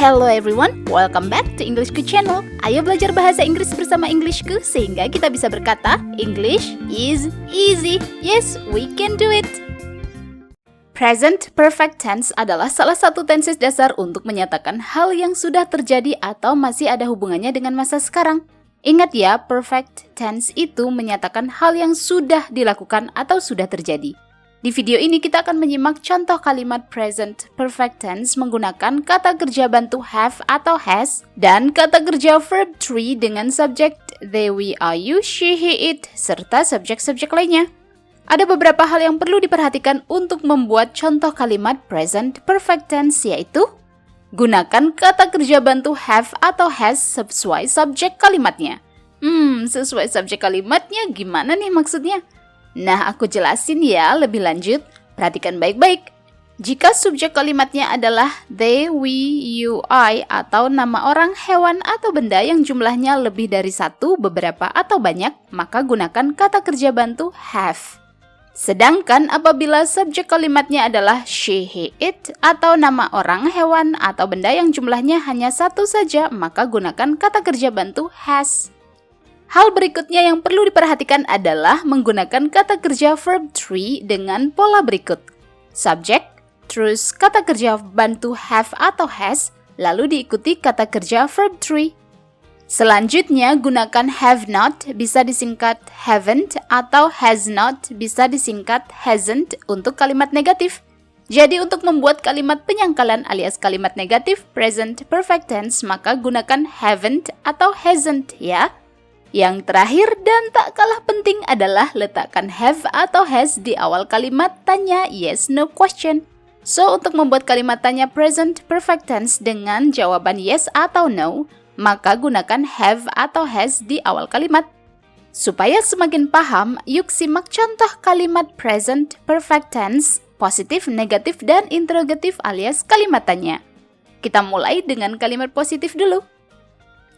Hello everyone, welcome back to Englishku channel. Ayo belajar bahasa Inggris bersama Englishku sehingga kita bisa berkata English is easy. Yes, we can do it. Present perfect tense adalah salah satu tenses dasar untuk menyatakan hal yang sudah terjadi atau masih ada hubungannya dengan masa sekarang. Ingat ya, perfect tense itu menyatakan hal yang sudah dilakukan atau sudah terjadi. Di video ini kita akan menyimak contoh kalimat present perfect tense menggunakan kata kerja bantu have atau has dan kata kerja verb three dengan subjek they, we, are, you, she, he, it, serta subjek-subjek lainnya. Ada beberapa hal yang perlu diperhatikan untuk membuat contoh kalimat present perfect tense, yaitu gunakan kata kerja bantu have atau has sesuai subjek kalimatnya. Sesuai subjek kalimatnya gimana nih maksudnya? Nah, aku jelasin ya lebih lanjut. Perhatikan baik-baik. Jika subjek kalimatnya adalah they, we, you, I, atau nama orang, hewan, atau benda yang jumlahnya lebih dari satu, beberapa, atau banyak, maka gunakan kata kerja bantu have. Sedangkan apabila subjek kalimatnya adalah she, he, it, atau nama orang, hewan, atau benda yang jumlahnya hanya satu saja, maka gunakan kata kerja bantu has. Hal berikutnya yang perlu diperhatikan adalah menggunakan kata kerja verb three dengan pola berikut. Subjek, terus kata kerja bantu have atau has, lalu diikuti kata kerja verb three. Selanjutnya, gunakan have not, bisa disingkat haven't, atau has not, bisa disingkat hasn't untuk kalimat negatif. Jadi untuk membuat kalimat penyangkalan alias kalimat negatif present perfect tense, maka gunakan haven't atau hasn't ya. Yang terakhir dan tak kalah penting adalah letakkan have atau has di awal kalimat tanya yes no question. So, untuk membuat kalimat tanya present perfect tense dengan jawaban yes atau no, maka gunakan have atau has di awal kalimat. Supaya semakin paham, yuk simak contoh kalimat present perfect tense, positif, negatif, dan interrogatif alias kalimat tanya. Kita mulai dengan kalimat positif dulu.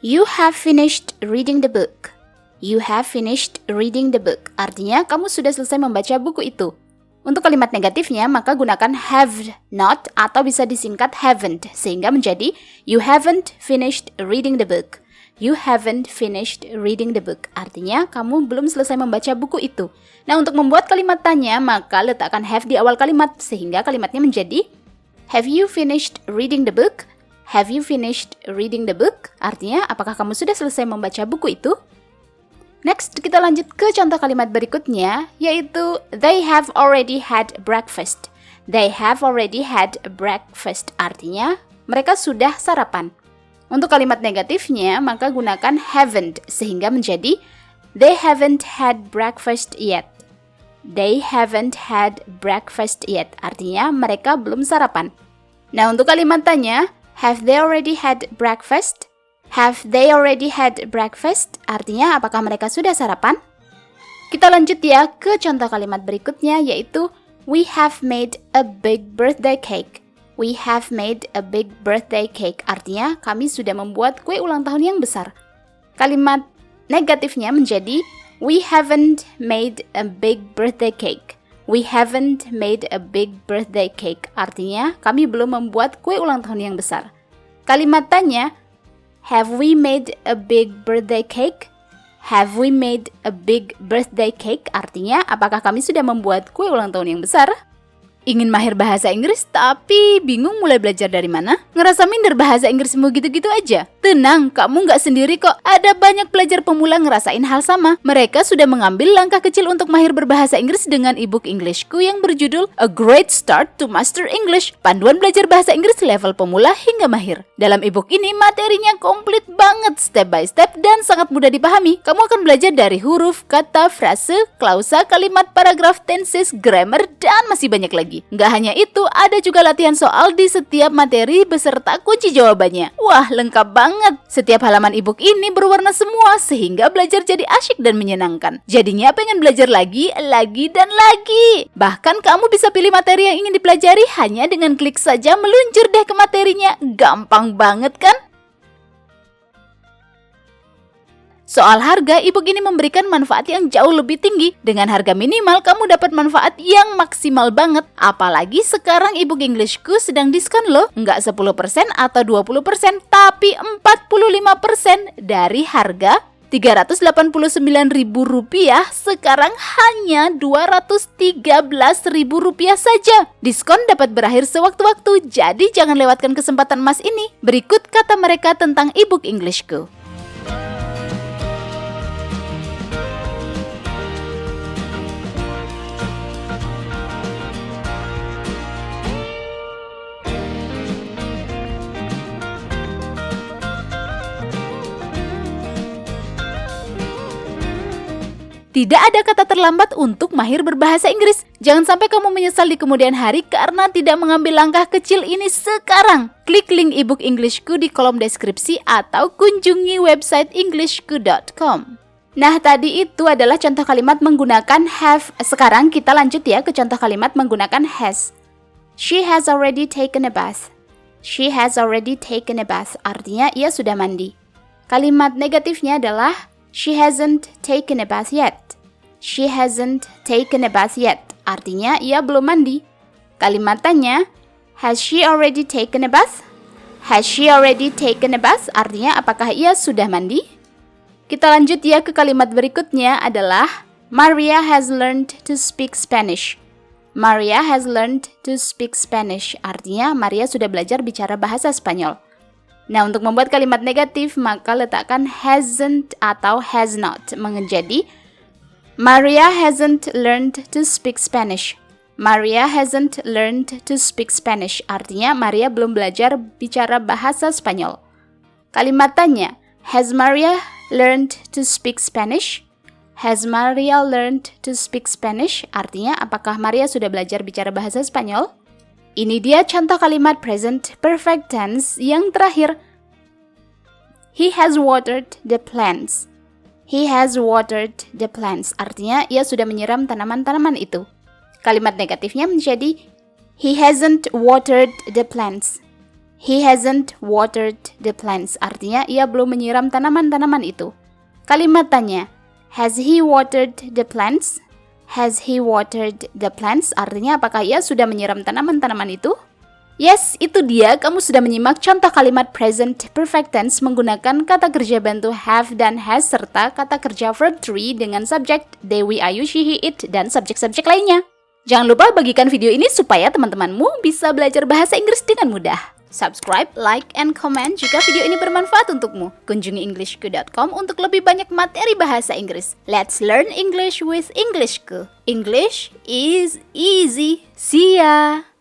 You have finished reading the book. You have finished reading the book. Artinya, kamu sudah selesai membaca buku itu. Untuk kalimat negatifnya, maka gunakan have not atau bisa disingkat haven't, sehingga menjadi you haven't finished reading the book. You haven't finished reading the book. Artinya, kamu belum selesai membaca buku itu. Nah, untuk membuat kalimat tanya, maka letakkan have di awal kalimat, sehingga kalimatnya menjadi have you finished reading the book? Have you finished reading the book? Artinya, apakah kamu sudah selesai membaca buku itu? Next, kita lanjut ke contoh kalimat berikutnya, yaitu they have already had breakfast. They have already had breakfast. Artinya, mereka sudah sarapan. Untuk kalimat negatifnya, maka gunakan haven't, sehingga menjadi they haven't had breakfast yet. They haven't had breakfast yet. Artinya, mereka belum sarapan. Nah, untuk kalimat tanya, have they already had breakfast? Have they already had breakfast? Artinya, apakah mereka sudah sarapan? Kita lanjut ya ke contoh kalimat berikutnya, yaitu we have made a big birthday cake. We have made a big birthday cake. Artinya, kami sudah membuat kue ulang tahun yang besar. Kalimat negatifnya menjadi we haven't made a big birthday cake. We haven't made a big birthday cake. Artinya, kami belum membuat kue ulang tahun yang besar. Kalimat tanya, have we made a big birthday cake? Have we made a big birthday cake? Artinya, apakah kami sudah membuat kue ulang tahun yang besar? Ingin mahir bahasa Inggris tapi bingung mulai belajar dari mana? Ngerasa minder bahasa Inggrismu gitu-gitu aja? Tenang, kamu nggak sendiri kok. Ada banyak pelajar pemula ngerasain hal sama. Mereka sudah mengambil langkah kecil untuk mahir berbahasa Inggris dengan ebook Englishku yang berjudul A Great Start to Master English. Panduan belajar bahasa Inggris level pemula hingga mahir. Dalam ebook ini materinya komplit banget, step by step dan sangat mudah dipahami. Kamu akan belajar dari huruf, kata, frase, klausa, kalimat, paragraf, tenses, grammar, dan masih banyak lagi. Nggak hanya itu, ada juga latihan soal di setiap materi beserta kunci jawabannya. Wah, lengkap banget. Setiap halaman ebook ini berwarna semua sehingga belajar jadi asyik dan menyenangkan. Jadinya pengen belajar lagi, dan lagi. Bahkan kamu bisa pilih materi yang ingin dipelajari hanya dengan klik saja meluncur deh ke materinya. Gampang banget kan? Soal harga, e-book ini memberikan manfaat yang jauh lebih tinggi. Dengan harga minimal, kamu dapat manfaat yang maksimal banget. Apalagi sekarang e-book Englishku sedang diskon loh. Nggak 10% atau 20%, tapi 45% dari harga Rp389.000 sekarang hanya Rp213.000 saja. Diskon dapat berakhir sewaktu-waktu, jadi jangan lewatkan kesempatan emas ini. Berikut kata mereka tentang e-book Englishku. Tidak ada kata terlambat untuk mahir berbahasa Inggris. Jangan sampai kamu menyesal di kemudian hari karena tidak mengambil langkah kecil ini sekarang. Klik link e-book Englishku di kolom deskripsi atau kunjungi website englishku.com. Nah, tadi itu adalah contoh kalimat menggunakan have. Sekarang kita lanjut ya ke contoh kalimat menggunakan has. She has already taken a bath. She has already taken a bath. Artinya ia sudah mandi. Kalimat negatifnya adalah she hasn't taken a bath yet. She hasn't taken a bath yet. Artinya ia belum mandi. Kalimat tanya, has she already taken a bath? Has she already taken a bath? Artinya apakah ia sudah mandi? Kita lanjut ya ke kalimat berikutnya adalah Maria has learned to speak Spanish. Maria has learned to speak Spanish. Artinya Maria sudah belajar bicara bahasa Spanyol. Nah, untuk membuat kalimat negatif, maka letakkan hasn't atau has not menjadi Maria hasn't learned to speak Spanish. Maria hasn't learned to speak Spanish. Artinya, Maria belum belajar bicara bahasa Spanyol. Kalimat tanya, has Maria learned to speak Spanish? Has Maria learned to speak Spanish? Artinya, apakah Maria sudah belajar bicara bahasa Spanyol? Ini dia contoh kalimat present perfect tense yang terakhir. He has watered the plants. He has watered the plants. Artinya, ia sudah menyiram tanaman-tanaman itu. Kalimat negatifnya menjadi he hasn't watered the plants. He hasn't watered the plants. Artinya, ia belum menyiram tanaman-tanaman itu. Kalimat tanya, has he watered the plants? Has he watered the plants? Artinya, apakah ia sudah menyiram tanaman-tanaman itu? Yes, itu dia. Kamu sudah menyimak contoh kalimat present perfect tense menggunakan kata kerja bantu have dan has serta kata kerja verb to be dengan subjek they, we, are, you, she, he, it, dan subjek-subjek lainnya. Jangan lupa bagikan video ini supaya teman-temanmu bisa belajar bahasa Inggris dengan mudah. Subscribe, like, and comment jika video ini bermanfaat untukmu. Kunjungi englishku.com untuk lebih banyak materi bahasa Inggris. Let's learn English with Englishku. English is easy. See ya!